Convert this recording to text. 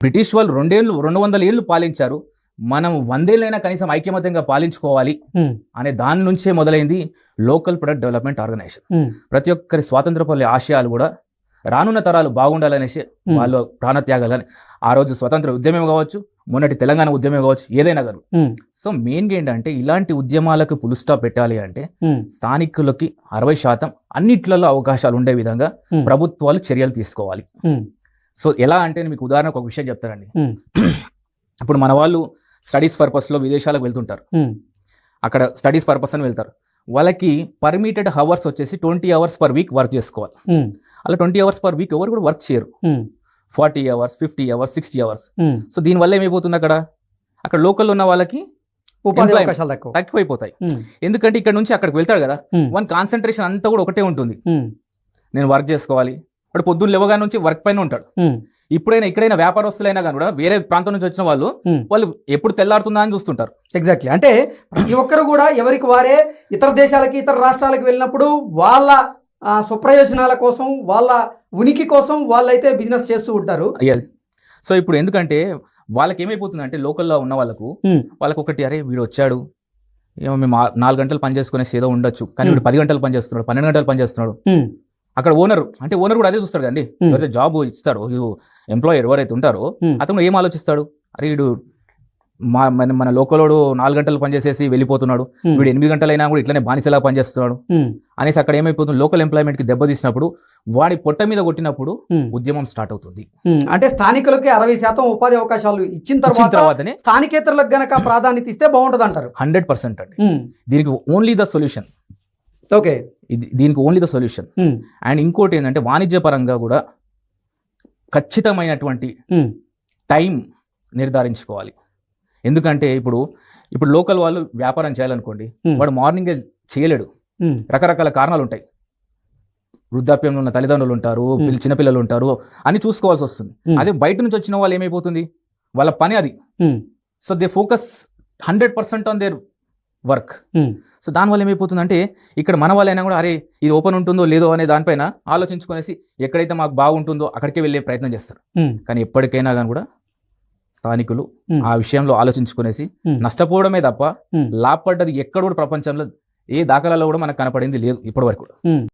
British వాళ్ళు 200 ఏళ్ళు పాలించారు. మనం 100 ఏళ్ళైనా కనీసం ఐక్యమత్యంగా పాలించుకోవాలి అనే దాని నుంచే మొదలైంది లోకల్ ప్రొడక్ట్ డెవలప్మెంట్ ఆర్గనైజేషన్. ప్రతి ఒక్కరి స్వాతంత్రపల్లి ఆశయాలు కూడా రానున్న తరాలు బాగుండాలనేసి వాళ్ళు ప్రాణత్యాగాలని ఆ రోజు స్వతంత్ర ఉద్యమం కావచ్చు, మొన్నటి తెలంగాణ ఉద్యమం కావచ్చు, ఏదైనా కాదు. సో మెయిన్గా ఏంటంటే ఇలాంటి ఉద్యమాలకు పుల్ స్టాప్ పెట్టాలి అంటే స్థానికులకి 60% అన్నిట్లలో అవకాశాలు ఉండే విధంగా ప్రభుత్వాలు చర్యలు తీసుకోవాలి. సో ఎలా అంటే మీకు ఉదాహరణకు ఒక విషయం చెప్తానండి. ఇప్పుడు మన వాళ్ళు స్టడీస్ పర్పస్లో విదేశాలకు వెళ్తుంటారు. అక్కడ స్టడీస్ పర్పస్ అని వెళ్తారు. వాళ్ళకి పర్మిటెడ్ అవర్స్ వచ్చేసి 20 hours per week వర్క్ చేసుకోవాలి. అలా 20 hours per week ఎవరు కూడా వర్క్ చేయరు. 40 hours, 50 hours, 60 hours. సో దీనివల్ల ఏమైపోతుంది, అక్కడ లోకల్లో ఉన్న వాళ్ళకి ఉపాధి అవకాశాలు తక్కువైపోతాయి. ఎందుకంటే ఇక్కడ నుంచి అక్కడికి వెళ్తాడు కదా, వన్ కాన్సన్ట్రేషన్ అంతా కూడా ఒకటే ఉంటుంది. నేను వర్క్ చేసుకోవాలి, వాడు పొద్దున్న లేవగా నుంచి వర్క్ పైన ఉంటాడు. ఇక్కడైనా వ్యాపారస్తులైనా కానీ కూడా వేరే ప్రాంతం నుంచి వచ్చిన వాళ్ళు ఎప్పుడు తెల్లారుతుందా అని చూస్తుంటారు. ఎగ్జాక్ట్లీ. అంటే ప్రతి ఒక్కరు కూడా ఎవరికి వారే ఇతర దేశాలకి, ఇతర రాష్ట్రాలకు వెళ్ళినప్పుడు వాళ్ళ స్వప్రయోజనాల కోసం, వాళ్ళ ఉనికి కోసం వాళ్ళైతే బిజినెస్ చేస్తూ ఉంటారు. సో ఇప్పుడు ఎందుకంటే వాళ్ళకి ఏమైపోతుంది అంటే లోకల్లో ఉన్న వాళ్ళకు ఒకటి, అరే వీడు వచ్చాడు, ఏమో మేము 4 గంటలు పని చేసుకునేసి ఏదో ఉండొచ్చు, కానీ వీడు 10 గంటలు పని చేస్తున్నాడు, 12 గంటలు పని చేస్తున్నాడు. అక్కడ ఓనర్ కూడా అదే చూస్తాడు కండి. ఎవరైతే జాబ్ ఇస్తాడో, ఎంప్లాయర్ ఎవరైతే ఉంటారో అతను ఏం ఆలోచిస్తాడు, అరే వీడు మన లోకలోడు 4 గంటలు పనిచేసేసి వెళ్ళిపోతున్నాడు, వీడు 8 గంటలైనా కూడా ఇట్లనే బానిసలా పనిచేస్తున్నాడు అనేసి అక్కడ ఏమైపోతుంది, లోకల్ ఎంప్లాయ్మెంట్ కి దెబ్బతీసినప్పుడు, వాడి పొట్ట మీద కొట్టినప్పుడు ఉద్యమం స్టార్ట్ అవుతుంది. అంటే స్థానికులకి 60% ఉపాధి అవకాశాలు ఇచ్చిన తర్వాతనే స్థానికేతరులకు గనక ప్రాధాన్యత ఇస్తే బాగుంటుంది అంటారు. 100% అండి. దీనికి ఓన్లీ ద సొల్యూషన్. ఓకే, దీనికి ఓన్లీ ద సొల్యూషన్. అండ్ ఇంకోటి ఏంటంటే వాణిజ్యపరంగా కూడా ఖచ్చితమైనటువంటి టైం నిర్ధారించుకోవాలి. ఎందుకంటే ఇప్పుడు లోకల్ వాళ్ళు వ్యాపారం చేయాలనుకోండి, వాడు మార్నింగే చేయలేడు. రకరకాల కారణాలు ఉంటాయి. వృద్ధాప్యంలో ఉన్న తల్లిదండ్రులు ఉంటారు, చిన్నపిల్లలు ఉంటారు, అని చూసుకోవాల్సి వస్తుంది. అదే బయట నుంచి వచ్చిన వాళ్ళు ఏమైపోతుంది, వాళ్ళ పని అది. So they focus 100% on their work. So దానివల్ల ఏమైపోతుంది అంటే ఇక్కడ మన వాళ్ళైనా కూడా అరే ఇది ఓపెన్ ఉంటుందో లేదో అనే దానిపైన ఆలోచించుకునేసి ఎక్కడైతే మాకు బాగుంటుందో అక్కడికే వెళ్ళే ప్రయత్నం చేస్తారు. కానీ ఎప్పటికైనా కానీ కూడా స్థానికులు ఆ విషయంలో ఆలోచించుకునేసి నష్టపోవడమే తప్ప లాభపడ్డది ఎక్కడ కూడా ప్రపంచంలో ఏ దాఖలాలో కూడా మనకు కనపడింది లేదు ఇప్పటి వరకు.